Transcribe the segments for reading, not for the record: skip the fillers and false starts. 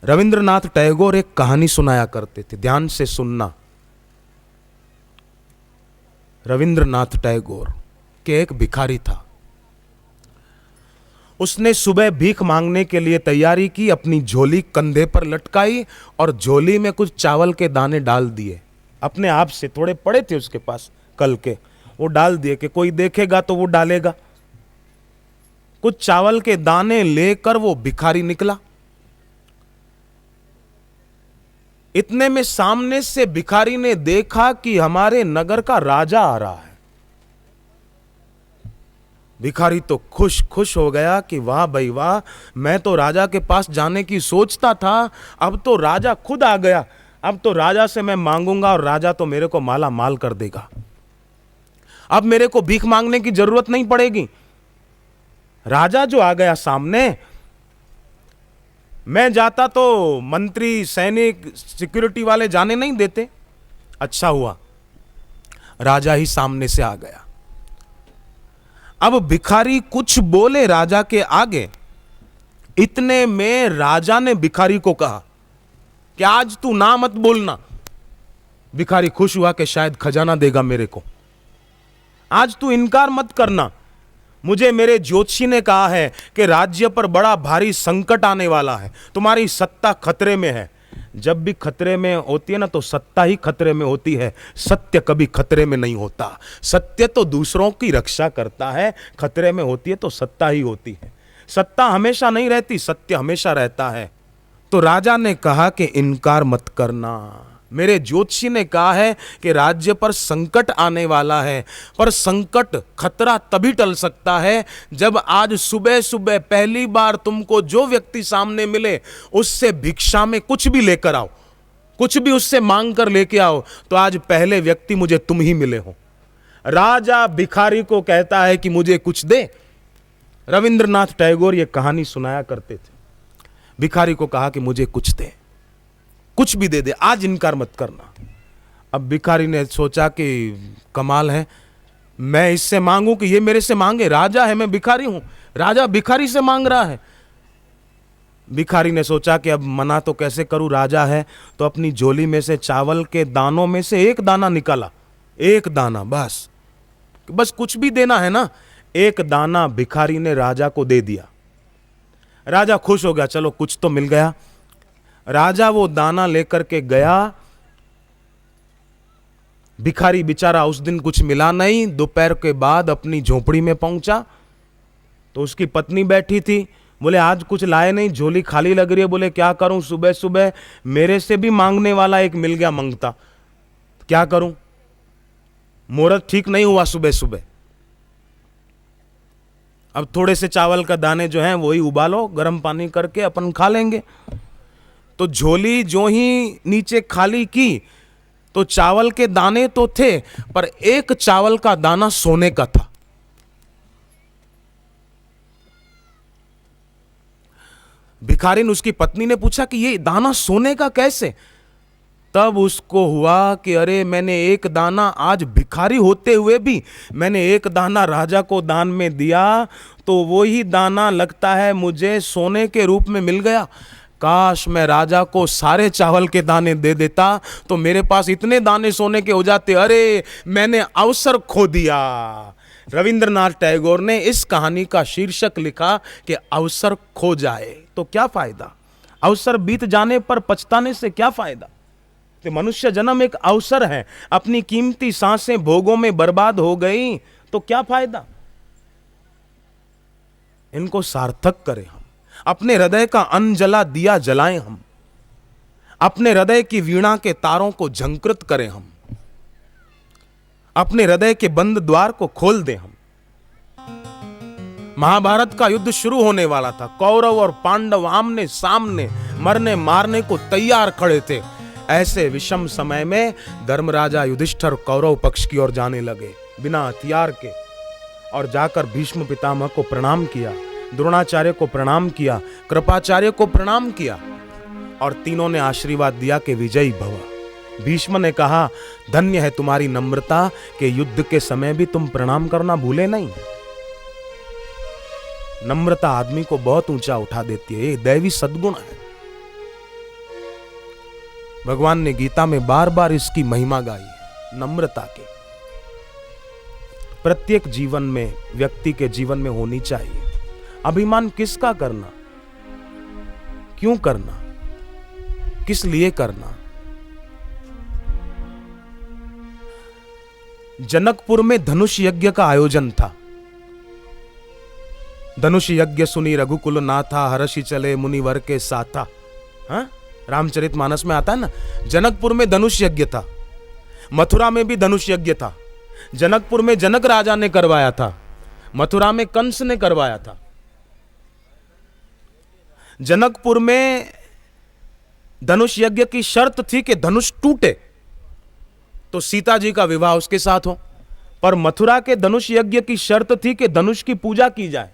रविंद्रनाथ टैगोर एक कहानी सुनाया करते थे, ध्यान से सुनना। रविंद्रनाथ टैगोर के एक भिखारी था। उसने सुबह भीख मांगने के लिए तैयारी की, अपनी झोली कंधे पर लटकाई और झोली में कुछ चावल के दाने डाल दिए। अपने आप से थोड़े पड़े थे उसके पास कल के, वो डाल दिए कि कोई देखेगा तो वो डालेगा। कुछ चावल के दाने लेकर वो भिखारी निकला। इतने में सामने से भिखारी ने देखा कि हमारे नगर का राजा आ रहा है। भिखारी तो खुश हो गया कि वाह भाई वाह, मैं तो राजा के पास जाने की सोचता था, अब तो राजा खुद आ गया। अब तो राजा से मैं मांगूंगा और राजा तो मेरे को माला माल कर देगा। अब मेरे को भीख मांगने की जरूरत नहीं पड़ेगी। राजा जो आ गया सामने, मैं जाता तो मंत्री, सैनिक, सिक्योरिटी वाले जाने नहीं देते। अच्छा हुआ राजा ही सामने से आ गया। अब भिखारी कुछ बोले राजा के आगे, इतने में राजा ने भिखारी को कहा कि आज तू ना मत बोलना। भिखारी खुश हुआ कि शायद खजाना देगा मेरे को। आज तू इनकार मत करना, मुझे मेरे ज्योतिषी ने कहा है कि राज्य पर बड़ा भारी संकट आने वाला है, तुम्हारी सत्ता खतरे में है। जब भी खतरे में होती है ना तो सत्ता ही खतरे में होती है, सत्य कभी खतरे में नहीं होता। सत्य तो दूसरों की रक्षा करता है, खतरे में होती है तो सत्ता ही होती है। सत्ता हमेशा नहीं रहती, सत्य हमेशा रहता है। तो राजा ने कहा कि इनकार मत करना, मेरे ज्योतिषी ने कहा है कि राज्य पर संकट आने वाला है, पर संकट, खतरा तभी टल सकता है जब आज सुबह सुबह पहली बार तुमको जो व्यक्ति सामने मिले उससे भिक्षा में कुछ भी लेकर आओ, कुछ भी उससे मांग कर लेके आओ, तो आज पहले व्यक्ति मुझे तुम ही मिले हो। राजा भिखारी को कहता है कि मुझे कुछ दे। रविंद्रनाथ टैगोर ये कहानी सुनाया करते थे। भिखारी को कहा कि मुझे कुछ दे, कुछ भी दे दे, आज इनकार मत करना। अब भिखारी ने सोचा कि कमाल है, मैं इससे मांगू कि ये मेरे से मांगे? राजा है, मैं भिखारी हूं, राजा भिखारी से मांग रहा है। भिखारी ने सोचा कि अब मना तो कैसे करूं, राजा है। तो अपनी झोली में से चावल के दानों में से एक दाना निकाला, एक दाना, बस कुछ भी देना है ना। एक दाना भिखारी ने राजा को दे दिया। राजा खुश हो गया, चलो कुछ तो मिल गया। राजा वो दाना लेकर के गया। भिखारी बेचारा उस दिन कुछ मिला नहीं। दोपहर के बाद अपनी झोपड़ी में पहुंचा तो उसकी पत्नी बैठी थी। बोले आज कुछ लाए नहीं, झोली खाली लग रही है। बोले क्या करूं, सुबह सुबह मेरे से भी मांगने वाला एक मिल गया मंगता, क्या करूं, मुहूर्त ठीक नहीं हुआ सुबह सुबह। अब थोड़े से चावल का दाने जो हैं वही उबालो, गर्म पानी करके अपन खा लेंगे। तो झोली जो ही नीचे खाली की तो चावल के दाने तो थे, पर एक चावल का दाना सोने का था। भिखारी ने, उसकी पत्नी ने पूछा कि ये दाना सोने का कैसे? तब उसको हुआ कि अरे मैंने एक दाना, आज भिखारी होते हुए भी मैंने एक दाना राजा को दान में दिया, तो वही दाना लगता है मुझे सोने के रूप में मिल गया। काश मैं राजा को सारे चावल के दाने दे देता तो मेरे पास इतने दाने सोने के हो जाते। अरे मैंने अवसर खो दिया। रविंद्रनाथ टैगोर ने इस कहानी का शीर्षक लिखा कि अवसर खो जाए तो क्या फायदा, अवसर बीत जाने पर पछताने से क्या फायदा। तो मनुष्य जन्म एक अवसर है, अपनी कीमती सांसें भोगों में बर्बाद हो गई तो क्या फायदा। इनको सार्थक करें हम, अपने हृदय का अनजला दिया जलाएं हम, अपने हृदय की वीणा के तारों को झंकृत करें हम, अपने हृदय के बंद द्वार को खोल दें हम। महाभारत का युद्ध शुरू होने वाला था। कौरव और पांडव आमने सामने मरने मारने को तैयार खड़े थे। ऐसे विषम समय में धर्मराजा युधिष्ठिर कौरव पक्ष की ओर जाने लगे बिना हथियार के, और जाकर भीष्म पितामह को प्रणाम किया, द्रोणाचार्य को प्रणाम किया, कृपाचार्य को प्रणाम किया, और तीनों ने आशीर्वाद दिया कि विजयी भव। भीष्म ने कहा धन्य है तुम्हारी नम्रता कि युद्ध के समय भी तुम प्रणाम करना भूले नहीं। नम्रता आदमी को बहुत ऊंचा उठा देती है, ये दैवी सद्गुण है। भगवान ने गीता में बार बार इसकी महिमा गाई है, नम्रता की। प्रत्येक जीवन में, व्यक्ति के जीवन में होनी चाहिए। अभिमान किसका करना, क्यों करना, किस लिए करना? जनकपुर में धनुष यज्ञ का आयोजन था। धनुष यज्ञ सुनी रघुकुल नाथा, हर्षि चले मुनिवर के साथा। हाँ, रामचरितमानस में आता है ना। जनकपुर में धनुष यज्ञ था, मथुरा में भी धनुष यज्ञ था। जनकपुर में जनक राजा ने करवाया था, मथुरा में कंस ने करवाया था। जनकपुर में धनुष यज्ञ की शर्त थी कि धनुष टूटे तो सीता जी का विवाह उसके साथ हो, पर मथुरा के धनुष यज्ञ की शर्त थी कि धनुष की पूजा की जाए।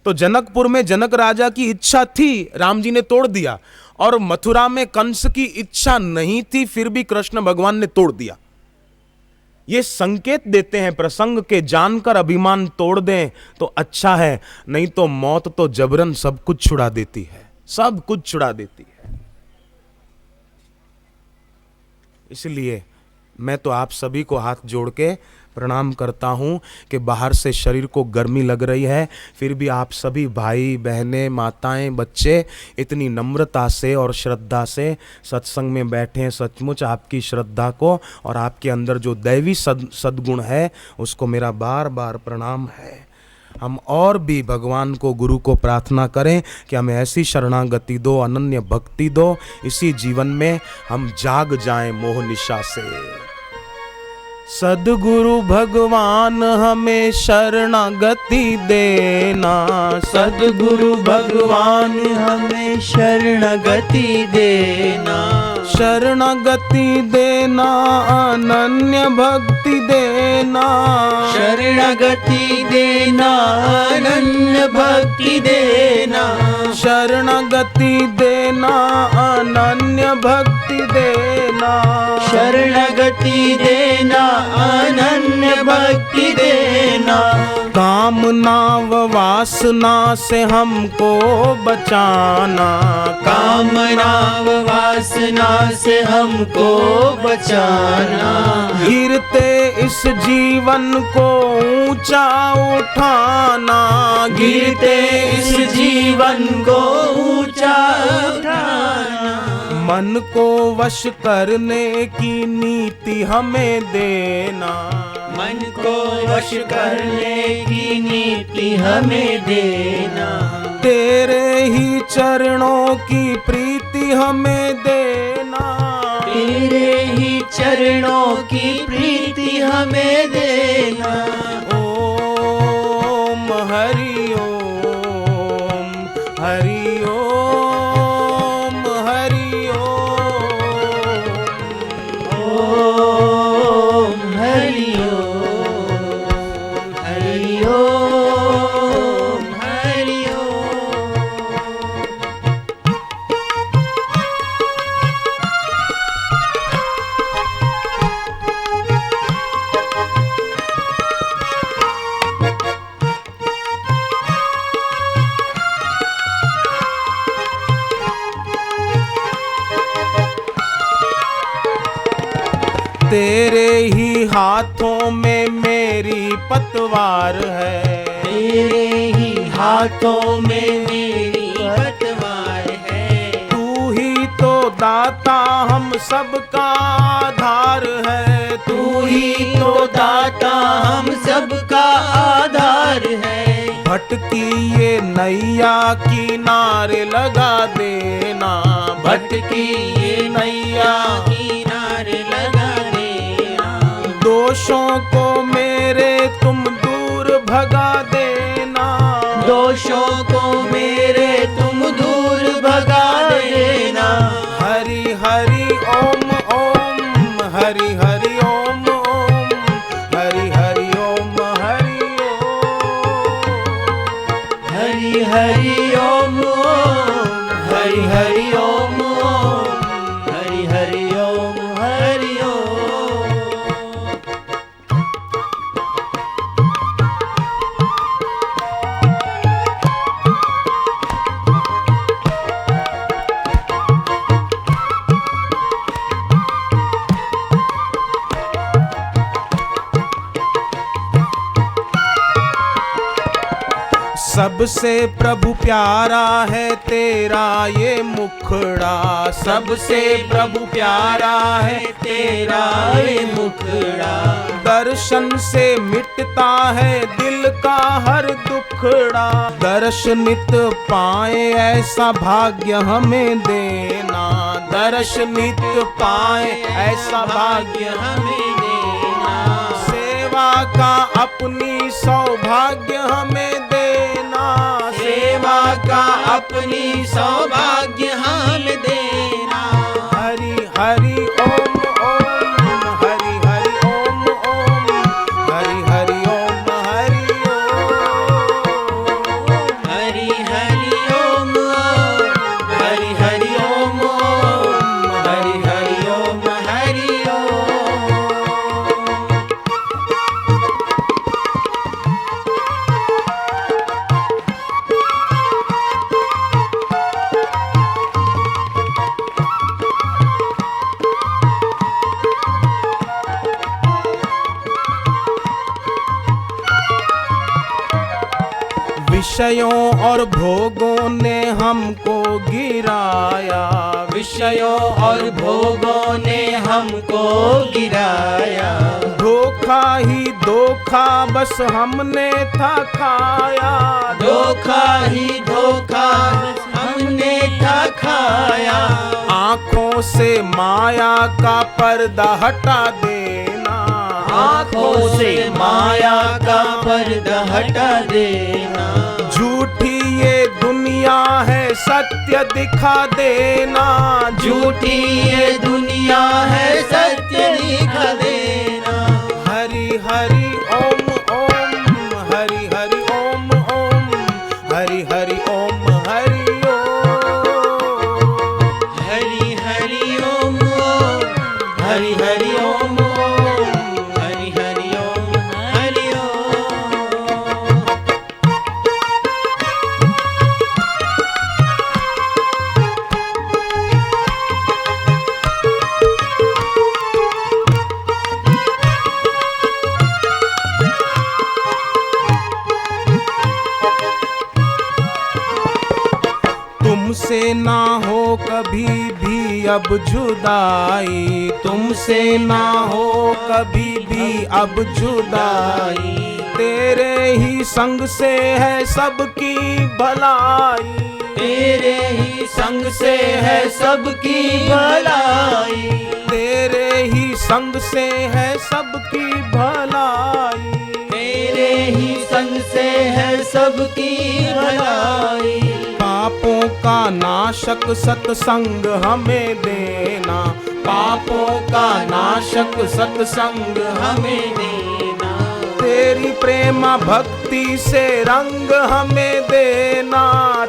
तो जनकपुर में जनक राजा की इच्छा थी, राम जी ने तोड़ दिया, और मथुरा में कंस की इच्छा नहीं थी, फिर भी कृष्ण भगवान ने तोड़ दिया। ये संकेत देते हैं प्रसंग के, जानकर अभिमान तोड़ दें तो अच्छा है, नहीं तो मौत तो जबरन सब कुछ छुड़ा देती है, सब कुछ छुड़ा देती है। इसलिए मैं तो आप सभी को हाथ जोड़ के प्रणाम करता हूं कि बाहर से शरीर को गर्मी लग रही है, फिर भी आप सभी भाई बहनें, माताएं, बच्चे इतनी नम्रता से और श्रद्धा से सत्संग में बैठे हैं। सचमुच आपकी श्रद्धा को और आपके अंदर जो दैवी सद्गुण है उसको मेरा बार बार प्रणाम है। हम और भी भगवान को, गुरु को प्रार्थना करें कि हमें ऐसी शरणागति दो, अनन्य भक्ति दो, इसी जीवन में हम जाग जाएं मोह निशा से। सद्गुरु भगवान हमें शरणागति देना, सद्गुरु भगवान हमें शरणागति देना, शरणागति देना, अनन्य भक्ति देना, शरणागति देना, अनन्य भक्ति देना, शरणागति देना, अनन्य भक्ति देना, शरणागति देना, अनन्य भक्ति देना। कामना व वासना से हमको बचाना, कामना व वासना से हमको बचाना, गिरते इस जीवन को ऊंचा उठाना, गिरते इस जीवन को ऊंचा उठाना, मन को वश करने की नीति हमें देना, मन को वश करने की नीति हमें देना, तेरे ही चरणों की प्रीति हमें देना, तेरे ही चरणों की प्रीति हमें देना। ओम हरि ओम, हरि ओम, हरि ओम हरि ओम, हरि ओम, हरि ओम। तेरे ही हाथों में मेरी पतवार है, तेरे ही हाथों में मेरी पतवार है, तू ही तो दाता हम सबका आधार है, तू ही तो दाता हम सबका आधार है। भटकी ये नैया किनारे लगा देना, भटकी ये नैया किनारे लगा देना, दोषों को मेरे तुम दूर भगा देना, दोषों को मेरे तुम दूर भगा देना। हरि हरि ओम ओम, हरि हरि ओम ओम, हरि हरि ओम, हरि ओम, हरि हरि ओम ओम, हरि हरि ओम ओम, हरि हरि ओम सबसे प्रभु प्यारा है तेरा ये मुखड़ा, सबसे प्रभु प्यारा है तेरा ये मुखड़ा। दर्शन से मिटता है दिल का हर दुखड़ा, दर्श नित पाए ऐसा भाग्य हमें देना, दर्श नित पाए ऐसा भाग्य हमें देना। सेवा का अपनी सौभाग्य हमें देना, सेवा का अपनी सौभाग्य हम देना। हरि हरि ओम ओम, हरि हरि ओम ओम, हरि हरि ओम हरि ओम, हरि हरि ओम हरि हरि ओम हरि हरि ओम हरि ओम। विषयों और भोगों ने हमको गिराया, विषयों और भोगों ने हमको गिराया। धोखा ही धोखा बस हमने था खाया, धोखा ही धोखा हमने था खाया। आँखों से माया का पर्दा हटा देना, आँखों से माया का पर्दा हटा देना। झूठी ये दुनिया है सत्य दिखा देना, झूठी ये दुनिया है सत्य दिखा देना। हरि हरि ओम ओम, हरि हरि ओम ओम, हरि हरि ओम हरि ओम, हरि हरि ओम हरि हरि ओम हरि हरि ओम हरि ओम। तुमसे ना हो कभी भी अब जुदाई, तुमसे ना हो कभी भी अब जुदाई, तेरे ही संग से है सबकी भलाई, तेरे ही संग से है सबकी भलाई। तेरे ही संग से है सबकी भलाई, तेरे ही संग से है सबकी भलाई। पापों का नाशक सत्संग हमें देना, पापों का नाशक सत्संग हमें देना। तेरी प्रेम भक्ति से रंग हमें देना,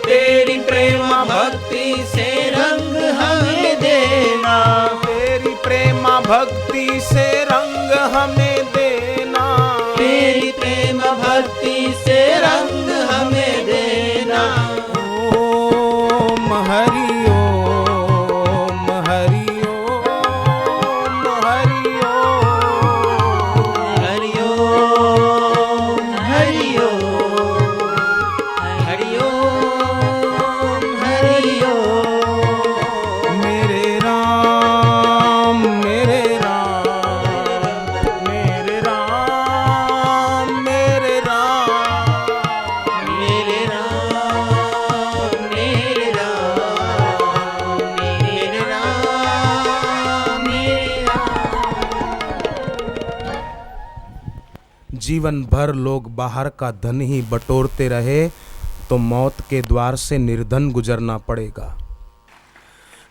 तेरी प्रेम भक्ति से रंग हमें देना। तेरी प्रेम भक्ति से रंग हमें देना, तेरी प्रेम भक्ति से रंग हमें देना। ओम हरि ओम, हरि ओम हरि ओम, हरि ओम हरि ओम हरि ओम हरि ओम। मेरे राम मेरे राम मेरे राम मेरे राम, मेरे राम मेरे राम मेरे राम मेरे राम। जीवन भर लोग बाहर का धन ही बटोरते रहे तो मौत के द्वार से निर्धन गुजरना पड़ेगा।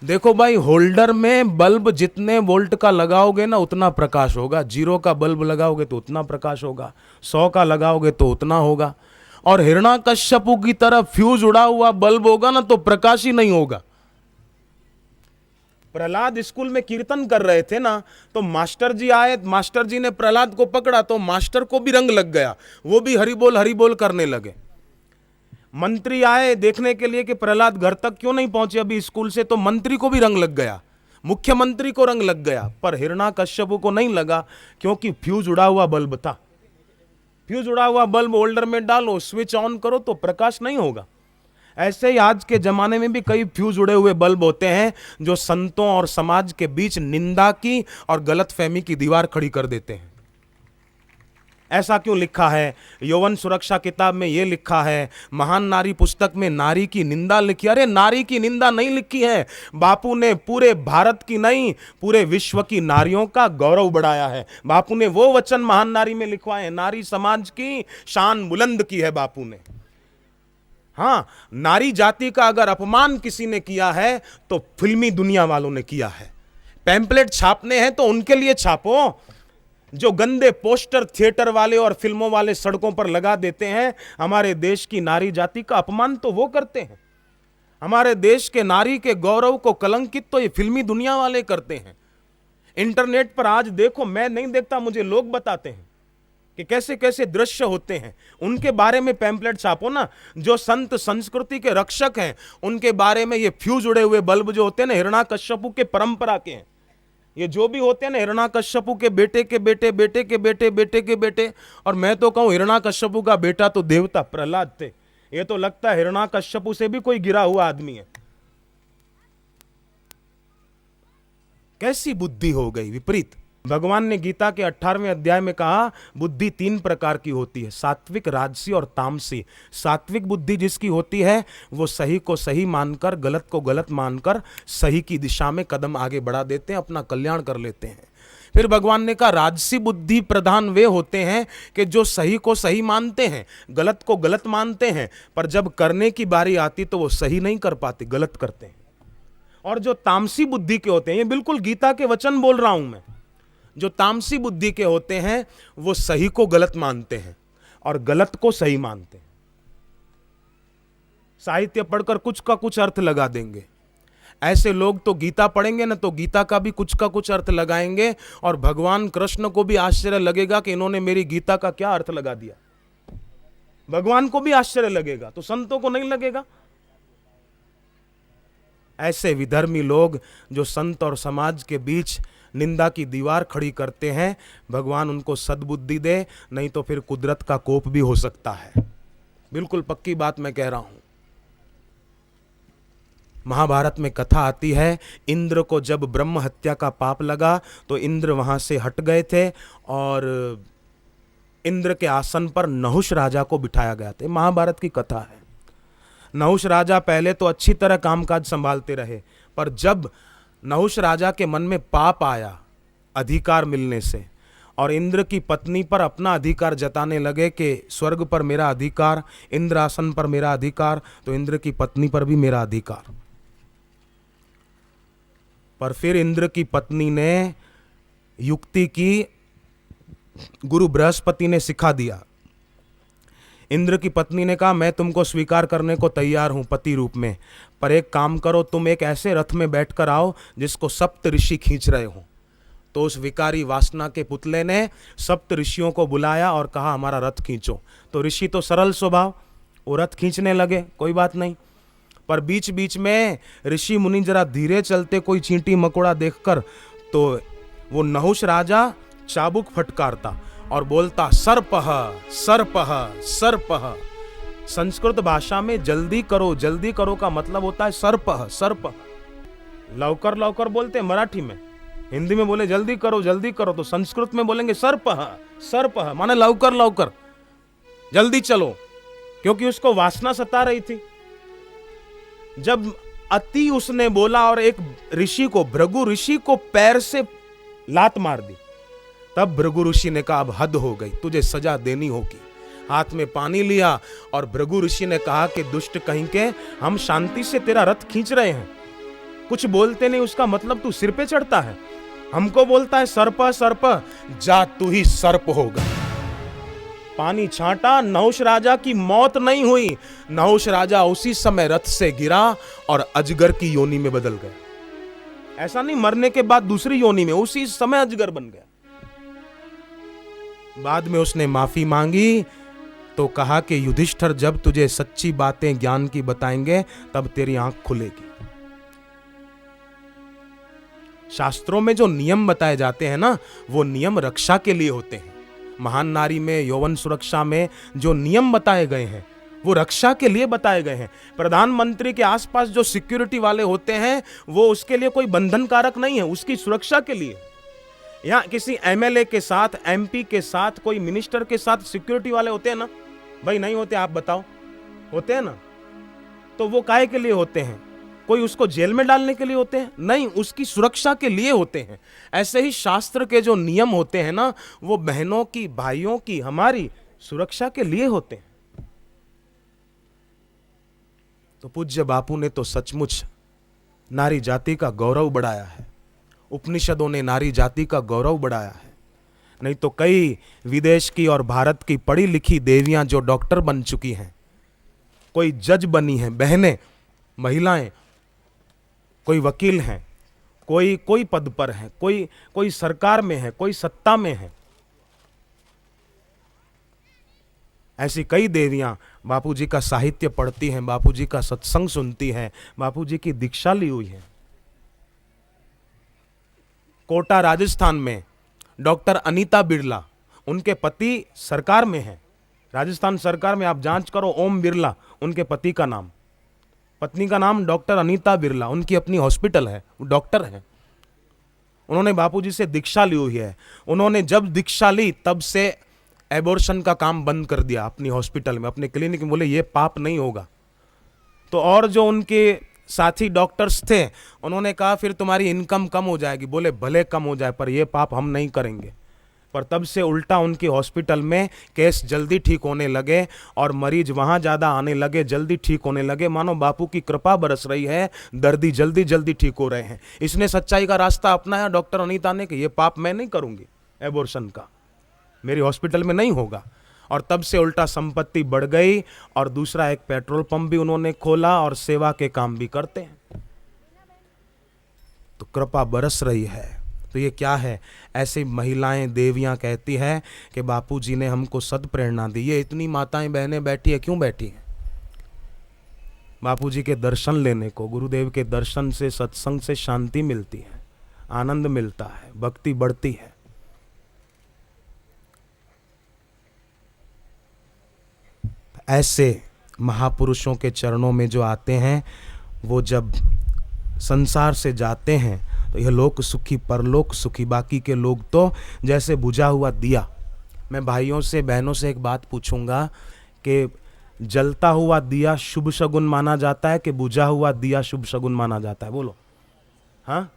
देखो भाई, होल्डर में बल्ब जितने वोल्ट का लगाओगे ना उतना प्रकाश होगा, 0 का बल्ब लगाओगे तो उतना प्रकाश होगा, 100 का लगाओगे तो उतना होगा, और हिरण्यकश्यपु की तरह फ्यूज उड़ा हुआ बल्ब होगा ना तो प्रकाश ही नहीं होगा। प्रहलाद स्कूल में कीर्तन कर रहे थे ना, तो मास्टर जी आए, मास्टर जी ने प्रहलाद को पकड़ा तो मास्टर को भी रंग लग गया, वो भी हरि बोल करने लगे। मंत्री आए देखने के लिए कि प्रहलाद घर तक क्यों नहीं पहुंचे अभी स्कूल से, तो मंत्री को भी रंग लग गया, मुख्यमंत्री को रंग लग गया, पर हिरण्यकश्यपु को नहीं लगा क्योंकि फ्यूज उड़ा हुआ बल्ब था। फ्यूज उड़ा हुआ बल्ब होल्डर में डालो, स्विच ऑन करो तो प्रकाश नहीं होगा। ऐसे ही आज के जमाने में भी कई फ्यूज उड़े हुए बल्ब होते हैं जो संतों और समाज के बीच निंदा की और गलतफहमी की दीवार खड़ी कर देते हैं। ऐसा क्यों लिखा है? यौवन सुरक्षा किताब में यह लिखा है, महान नारी पुस्तक में नारी की निंदा लिखी। अरे नारी की निंदा नहीं लिखी है, बापू ने पूरे भारत की नहीं, पूरे विश्व की नारियों का गौरव बढ़ाया है। बापू ने वो वचन महान नारी में लिखवाए हैं, नारी समाज की शान बुलंद की है बापू ने। हाँ, नारी जाति का अगर अपमान किसी ने किया है तो फिल्मी दुनिया वालों ने किया है। पैम्पलेट छापने हैं तो उनके लिए छापो। जो गंदे पोस्टर थिएटर वाले और फिल्मों वाले सड़कों पर लगा देते हैं, हमारे देश की नारी जाति का अपमान तो वो करते हैं। हमारे देश के नारी के गौरव को कलंकित तो ये फिल्मी दुनिया वाले करते हैं। इंटरनेट पर आज देखो, मैं नहीं देखता, मुझे लोग बताते हैं कि कैसे कैसे दृश्य होते हैं। उनके बारे में पैम्पलेट छापो ना। जो संत संस्कृति के रक्षक हैं उनके बारे में ये फ्यूज उड़े हुए बल्ब जो होते हैं ना, हिरण्याकश्यपु के परंपरा के हैं। ये जो भी होते हैं ना, हिरण्याकश्यपु के बेटे के बेटे, बेटे के बेटे, बेटे के बेटे, और मैं तो कहूं हिरण्याकश्यपु का बेटा तो देवता प्रहलाद थे। ये तो लगता है हिरण्याकश्यपु से भी कोई गिरा हुआ आदमी है। कैसी बुद्धि हो गई विपरीत। भगवान ने गीता के 18वें अध्याय में कहा, बुद्धि 3 प्रकार की होती है, सात्विक, राजसी और तामसी। सात्विक बुद्धि जिसकी होती है वो सही को सही मानकर, गलत को गलत मानकर सही की दिशा में कदम आगे बढ़ा देते हैं, अपना कल्याण कर लेते हैं। फिर भगवान ने कहा, राजसी बुद्धि प्रधान वे होते हैं कि जो सही को सही मानते हैं, गलत को गलत मानते हैं, पर जब करने की बारी आती तो वो सही नहीं कर पाते, गलत करते हैं। और जो तामसी बुद्धि के होते हैं, ये बिल्कुल गीता के वचन बोल रहा हूं मैं, जो तामसी बुद्धि के होते हैं वो सही को गलत मानते हैं और गलत को सही मानते हैं। साहित्य पढ़कर कुछ का कुछ अर्थ लगा देंगे। ऐसे लोग तो गीता पढ़ेंगे ना तो गीता का भी कुछ का कुछ अर्थ लगाएंगे, और भगवान कृष्ण को भी आश्चर्य लगेगा कि इन्होंने मेरी गीता का क्या अर्थ लगा दिया। भगवान को भी आश्चर्य लगेगा, तो संतों को नहीं लगेगा। ऐसे विधर्मी लोग जो संत और समाज के बीच निंदा की दीवार खड़ी करते हैं, भगवान उनको सद्बुद्धि दे, नहीं तो फिर कुदरत का कोप भी हो सकता है। बिल्कुल पक्की बात मैं कह रहा हूं। महाभारत में कथा आती है, इंद्र को जब ब्रह्म हत्या का पाप लगा तो इंद्र वहां से हट गए थे और इंद्र के आसन पर नहुष राजा को बिठाया गया था। महाभारत की कथा है। नहुष राजा पहले तो अच्छी तरह कामकाज संभालते रहे, पर जब नहुष राजा के मन में पाप आया अधिकार मिलने से, और इंद्र की पत्नी पर अपना अधिकार जताने लगे कि स्वर्ग पर मेरा अधिकार, इंद्रासन पर मेरा अधिकार, तो इंद्र की पत्नी पर भी मेरा अधिकार। पर फिर इंद्र की पत्नी ने युक्ति की, गुरु बृहस्पति ने सिखा दिया। इंद्र की पत्नी ने कहा, मैं तुमको स्वीकार करने को तैयार हूं पति रूप में, पर एक काम करो, तुम एक ऐसे रथ में बैठकर आओ जिसको सप्त ऋषि खींच रहे हो। तो उस विकारी वासना के पुतले ने सप्त ऋषियों को बुलाया और कहा, हमारा रथ खींचो। तो ऋषि तो सरल स्वभाव, वो रथ खींचने लगे, कोई बात नहीं। पर बीच बीच में ऋषि मुनि जरा धीरे चलते कोई चींटी मकोड़ा देखकर तो वो नहुष राजा चाबुक फटकारता और बोलता, सर्पः सर्पः सर्पः। संस्कृत भाषा में जल्दी करो का मतलब होता है सर्पः सर्पः। लवकर लवकर बोलते हैं मराठी में, हिंदी में बोले जल्दी करो, तो संस्कृत में बोलेंगे सर्पः सर्पः, माने लवकर लवकर, जल्दी चलो, क्योंकि उसको वासना सता रही थी। जब अति उसने बोला और एक ऋषि को, भृगु ऋषि को पैर से लात मार दी, तब भृगु ऋषि ने कहा, अब हद हो गई, तुझे सजा देनी होगी। हाथ में पानी लिया और भृगु ऋषि ने कहा कि दुष्ट कहीं के, हम शांति से तेरा रथ खींच रहे हैं, कुछ बोलते नहीं, उसका मतलब तू सिर पे चढ़ता है, हमको बोलता है सर्प सर्प, जा तू ही सर्प होगा। पानी छांटा, नहुष राजा की मौत नहीं हुई, नहुष राजा उसी समय रथ से गिरा और अजगर की योनि में बदल गया। ऐसा नहीं मरने के बाद दूसरी योनि में, उसी समय अजगर बन गया। बाद में उसने माफी मांगी तो कहा कि युधिष्ठिर, जब तुझे सच्ची बातें ज्ञान की बताएंगे तब तेरी आंख खुलेगी। शास्त्रों में जो नियम बताए जाते हैं ना, वो नियम रक्षा के लिए होते हैं। महान नारी में, यौवन सुरक्षा में जो नियम बताए गए हैं वो रक्षा के लिए बताए गए हैं। प्रधानमंत्री के आसपास जो सिक्योरिटी वाले होते हैं वो उसके लिए कोई बंधन कारक नहीं है, उसकी सुरक्षा के लिए। यहाँ किसी एमएलए के साथ, एमपी के साथ, कोई मिनिस्टर के साथ सिक्योरिटी वाले होते हैं ना भाई? नहीं होते? आप बताओ, होते हैं ना? तो वो काहे के लिए होते हैं? कोई उसको जेल में डालने के लिए होते हैं? नहीं, उसकी सुरक्षा के लिए होते हैं। ऐसे ही शास्त्र के जो नियम होते हैं ना, वो बहनों की, भाइयों की, हमारी सुरक्षा के लिए होते हैं। तो पूज्य बापू ने तो सचमुच नारी जाति का गौरव बढ़ाया है। उपनिषदों ने नारी जाति का गौरव बढ़ाया है। नहीं तो कई विदेश की और भारत की पढ़ी लिखी देवियां जो डॉक्टर बन चुकी हैं, कोई जज बनी हैं, बहनें, महिलाएं, कोई वकील हैं, कोई पद पर है, कोई सरकार में है, कोई सत्ता में है। ऐसी कई देवियां बापूजी का साहित्य पढ़ती हैं, बापूजी का सत्संग सुनती हैं, बापूजी की दीक्षा ली हुई है। कोटा राजस्थान में डॉक्टर अनीता बिरला, उनके पति सरकार में है, राजस्थान सरकार में। आप जांच करो, ओम बिरला उनके पति का नाम, पत्नी का नाम डॉक्टर अनीता बिरला, उनकी अपनी हॉस्पिटल है, वो डॉक्टर हैं। उन्होंने बापूजी से दीक्षा ली हुई है। उन्होंने जब दीक्षा ली तब से एबॉर्शन का काम बंद कर दिया अपनी हॉस्पिटल में, अपने क्लिनिक में। बोले ये पाप नहीं होगा। तो और जो उनके साथी डॉक्टर्स थे उन्होंने कहा फिर तुम्हारी इनकम कम हो जाएगी। बोले भले कम हो जाए पर ये पाप हम नहीं करेंगे। पर तब से उल्टा उनकी हॉस्पिटल में केस जल्दी ठीक होने लगे और मरीज वहाँ ज़्यादा आने लगे, जल्दी ठीक होने लगे। मानो बापू की कृपा बरस रही है, दर्दी जल्दी जल्दी ठीक हो रहे हैं। इसने सच्चाई का रास्ता अपनाया डॉक्टर अनीता ने कि ये पाप मैं नहीं करूँगी, एबॉर्शन का मेरी हॉस्पिटल में नहीं होगा। और तब से उल्टा संपत्ति बढ़ गई और दूसरा एक पेट्रोल पंप भी उन्होंने खोला और सेवा के काम भी करते हैं। तो कृपा बरस रही है। तो ये क्या है? ऐसी महिलाएं, देवियां कहती है कि बापूजी ने हमको सद प्रेरणा दी। ये इतनी माताएं बहनें बैठी है, क्यों बैठी हैं? बापूजी के दर्शन लेने को। गुरुदेव के दर्शन से, सत्संग से शांति मिलती है, आनंद मिलता है, भक्ति बढ़ती है। ऐसे महापुरुषों के चरणों में जो आते हैं वो जब संसार से जाते हैं तो यह लोक सुखी परलोक सुखी। बाकी के लोग तो जैसे बुझा हुआ दिया। मैं भाइयों से, बहनों से एक बात पूछूंगा कि जलता हुआ दिया शुभ शगुन माना जाता है कि बुझा हुआ दिया शुभ शगुन माना जाता है? बोलो। हाँ,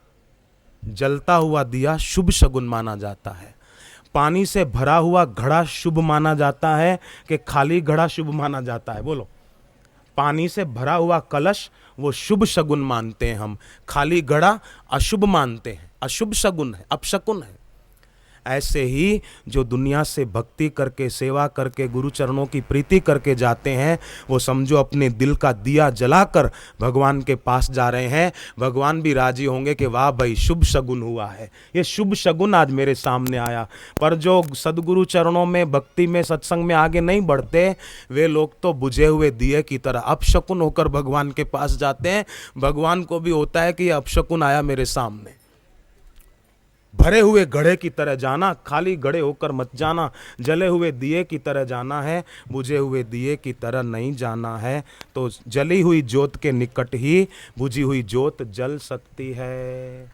जलता हुआ दिया शुभ शगुन माना जाता है। पानी से भरा हुआ घड़ा शुभ माना जाता है कि खाली घड़ा शुभ माना जाता है? बोलो। पानी से भरा हुआ कलश वो शुभ शगुन मानते हैं हम, खाली घड़ा अशुभ मानते हैं, अशुभ शगुन है, अपशकुन है। ऐसे ही जो दुनिया से भक्ति करके, सेवा करके, गुरु चरणों की प्रीति करके जाते हैं वो समझो अपने दिल का दिया जलाकर भगवान के पास जा रहे हैं। भगवान भी राजी होंगे कि वाह भाई शुभ शगुन हुआ है, ये शुभ शगुन आज मेरे सामने आया। पर जो सदगुरु चरणों में, भक्ति में, सत्संग में आगे नहीं बढ़ते वे लोग तो बुझे हुए दिए की तरह अपशकुन होकर भगवान के पास जाते हैं। भगवान को भी होता है कि ये अपशकुन आया मेरे सामने। भरे हुए घड़े की तरह जाना, खाली घड़े होकर मत जाना। जले हुए दिए की तरह जाना है, बुझे हुए दिए की तरह नहीं जाना है। तो जली हुई ज्योत के निकट ही बुझी हुई ज्योत जल सकती है।